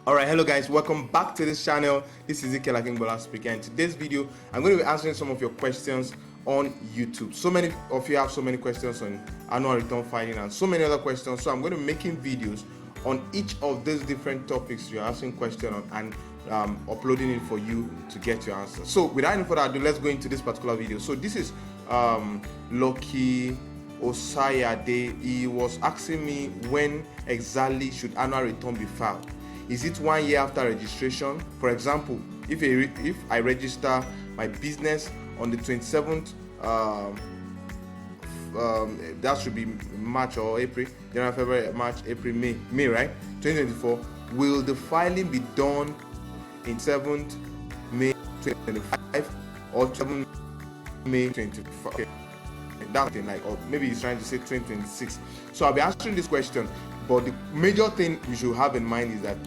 Alright, hello guys, welcome back to this channel. This is CAC Annual speaking. In today's video, I'm going to be answering some of your questions on YouTube. So many of you have so many questions on annual return filing and so many other questions. So I'm going to be making videos on each of these different topics you're asking questions on and uploading it for you to get your answer. So without any further ado, let's go into this particular video. So this is Loki Osayade. He was asking me when exactly should annual return be filed. Is it 1 year after registration? For example, if I register my business on the 27th, that should be March or April, January, February, March, April, May, right? 2024. Will the filing be done in 7th May 2025 or 7th May 2025? Okay. That thing, like, or maybe he's trying to say 2026. So I'll be answering this question, but the major thing you should have in mind is that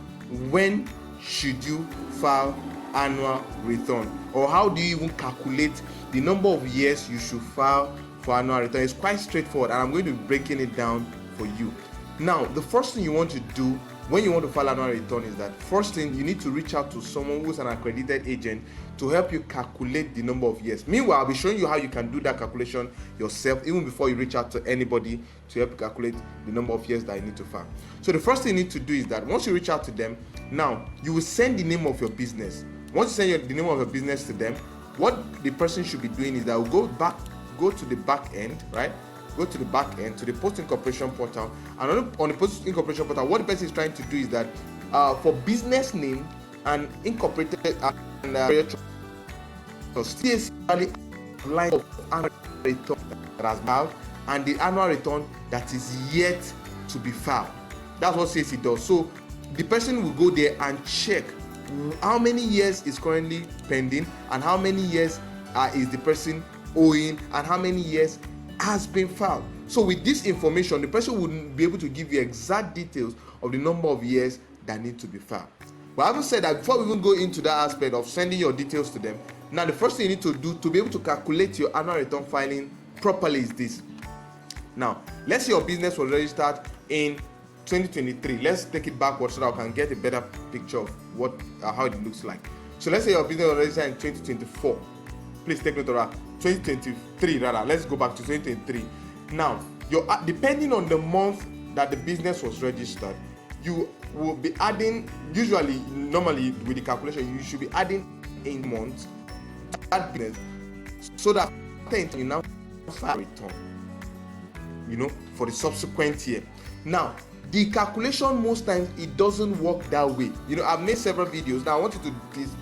when should you file annual return, or how do you even calculate the number of years you should file for annual return? It's quite straightforward, and I'm going to be breaking it down for you. Now, the first thing you want to do when you want to file annual return is that first thing you need to reach out to someone who's an accredited agent to help you calculate the number of years. Meanwhile, I'll be showing you how you can do that calculation yourself even before you reach out to anybody to help you calculate the number of years that you need to file. So the first thing you need to do is that once you reach out to them, now you will send the name of your business. Once you send the name of your business to them, what the person should be doing is that will go to the back end, right? Go to the back end, to the post incorporation portal, and on the post incorporation portal, what the person is trying to do is that for business name and incorporated and CAC line of annual return that has filed and the annual return that is yet to be filed. That's what CAC does. So the person will go there and check how many years is currently pending and how many years is the person owing and how many years has been filed. So with this information, the person would be able to give you exact details of the number of years that need to be filed. But having said that, before we even go into that aspect of sending your details to them, now the first thing you need to do to be able to calculate your annual return filing properly is this. Now, let's say your business was registered in 2023. Let's take it backwards so that I can get a better picture of how it looks like. So let's say your business was registered in 2024. Please take note of that. 2023 rather. Let's go back to 2023. Now, depending on the month that the business was registered, you will be adding, normally with the calculation, you should be adding a month to that business so that you now file return, for the subsequent year. Now, the calculation most times it doesn't work that way. I've made several videos. Now I want you to please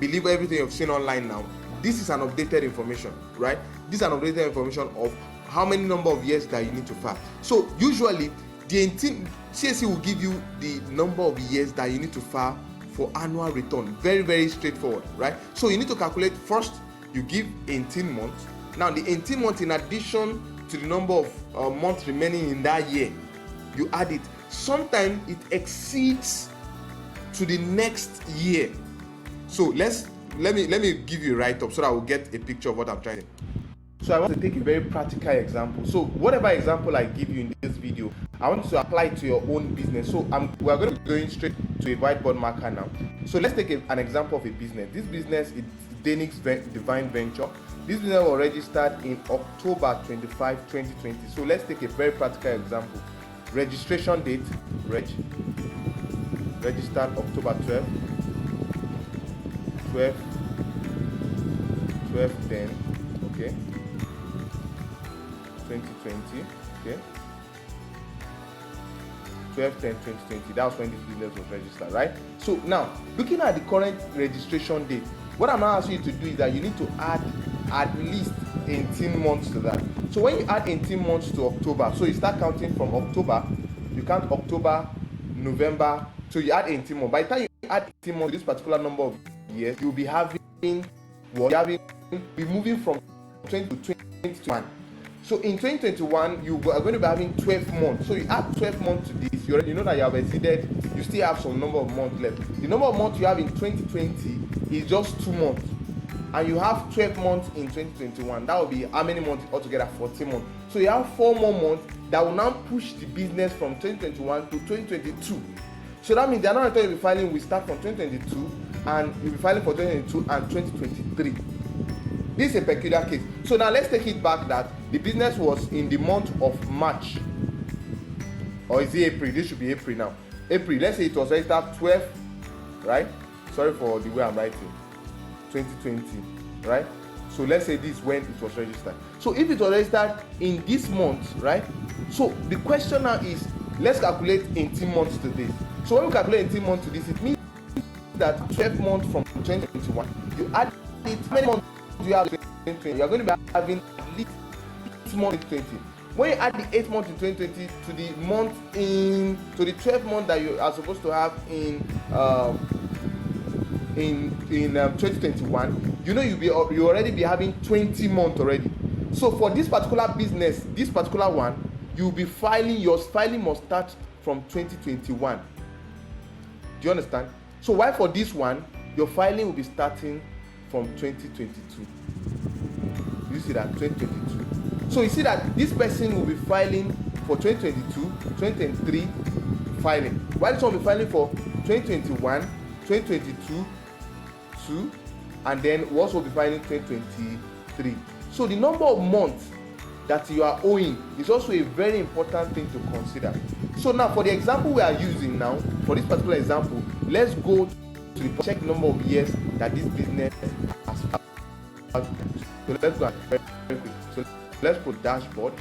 believe everything you've seen online now. This is an updated information, right? This is an updated information of how many number of years that you need to file. So usually the CAC will give you the number of years that you need to file for annual return. Very, very straightforward, right? So you need to calculate first, you give 18 months. Now the 18 months in addition to the number of months remaining in that year, you add it. Sometimes it exceeds to the next year. So let me give you a write-up so that we'll get a picture of what I'm trying to do. So I want to take a very practical example. So whatever example I give you in this video, I want you to apply it to your own business. So we're going to be going straight to a whiteboard marker now. So let's take an example of a business. This business is Denix Divine Venture. This business was registered in October 25, 2020. So let's take a very practical example. Registration date, registered October 12/10, okay, 2020, okay, 12/10/2020. That was when this business was registered, right? So now, looking at the current registration date, what I'm now asking you to do is that you need to add at least 18 months to that. So when you add 18 months to October, so you start counting from October, you count October, November, so you add 18 months. By the time you add 18 months to this particular number of years, you'll be moving from 20 to 2021. So in 2021, you are going to be having 12 months. So you add 12 months to this, you already know that you have exceeded, you still have some number of months left. The number of months you have in 2020 is just 2 months. And you have 12 months in 2021. That will be how many months altogether? 14 months. So you have 4 more months that will now push the business from 2021 to 2022. So that means the annual return you'll be filing will start from 2022, and you'll be filing for 2022 and 2023. This is a peculiar case. So now let's take it back that the business was in the month of March, or is it April? This should be April now. April, let's say it was registered 12, right? Sorry for the way I'm writing. 2020, right? So let's say this is when it was registered. So if it was registered in this month, right? So the question now is, let's calculate 18 months to this. So when we calculate 18 months to this, it means that 12 months from 2021, you add it, how many months do you have in 2020? You're going to be having at least 8 months in 2020. When you add the 8 months in 2020 to the month to the 12 months that you are supposed to have in 2021, you know you already be having 20 months already. So for this particular business, this particular one, you'll be filing, your filing must start from 2021. Do you understand? So why for this one, your filing will be starting from 2022. You see that? 2022. So you see that this person will be filing for 2022, 2023 filing. While this one will be filing for 2021, 2022, and then we also will be filing 2023. So the number of months that you are owing is also a very important thing to consider. So now for the example we are using now, for this particular example, let's go to the check number of years that this business has filed. So let's go very quick. So let's put dashboard,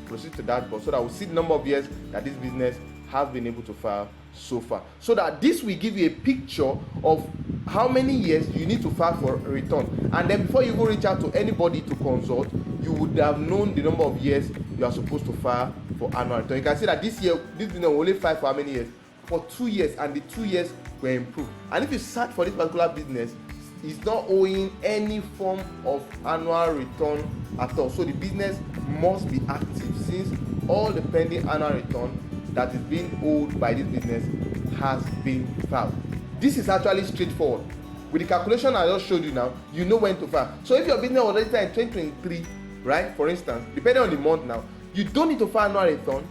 proceed to dashboard, so that we'll see the number of years that this business has been able to file so far. So that this will give you a picture of how many years you need to file for a return. And then before you go reach out to anybody to consult, you would have known the number of years you are supposed to file for annual return. You can see that this year, this business will only file for how many years? For 2 years, and the 2 years were improved. And if you search for this particular business, it's not owing any form of annual return at all. So the business must be active, since all the pending annual return that is being owed by this business has been filed. This is actually straightforward. With the calculation I just showed you now, you know when to file. So if your business was registered in 2023, right, for instance, depending on the month now, you don't need to file annual return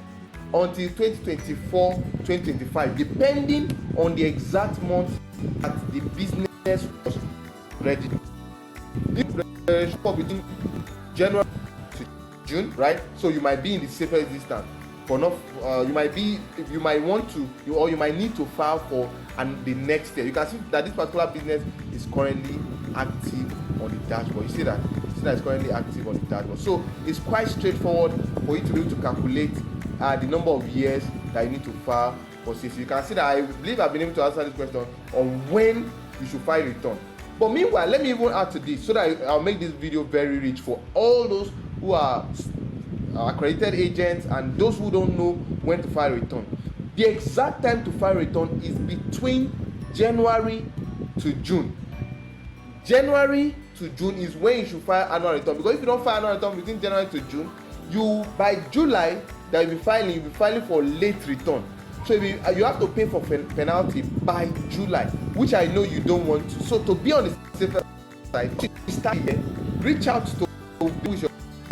until 2024, 2025, depending on the exact month that the business was registered. Between January to June, right? So you might be in the safest distance. For not, you might need to file for the next year. You can see that this particular business is currently active on the dashboard. You see that? It's currently active on the dashboard. So it's quite straightforward for you to be able to calculate the number of years that you need to file for CAC. You can see that I believe I've been able to answer this question on when you should file return. But meanwhile, let me even add to this so that I'll make this video very rich for all those who are accredited agents and those who don't know when to file return. The exact time to file return is between January to June. January to June is when you should file annual return, because if you don't file annual return between January to June, by July that you'll be filing for late return. So you have to pay for penalty by July, which I know you don't want to. So to be on the safer side, you start here, reach out to who is your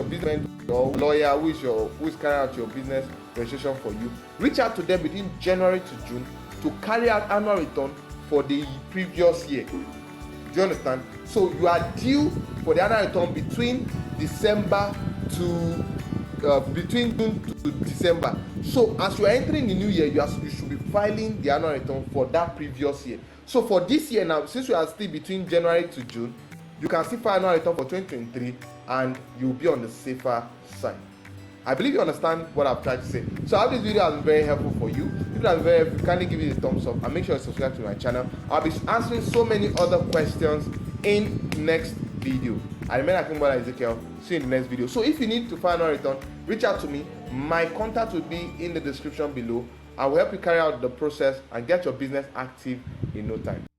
business or lawyer who is carrying out your business registration for you. Reach out to them between January to June to carry out annual return for the previous year. Do you understand? So you are due for the annual return between between June to December. So as you are entering the new year, you should be filing the annual return for that previous year. So for this year now, since we are still between January to June, you can still file annual return for 2023 and you'll be on the safer side. I believe you understand what I've tried to say. So I hope this video has been very helpful for you. If it has been very helpful, kindly give it a thumbs up and make sure you subscribe to my channel. I'll be answering so many other questions in next video. I remain Akinbola Ezekiel. See you in the next video. So if you need to file annual return, reach out to me. My contact will be in the description below. I will help you carry out the process and get your business active in no time.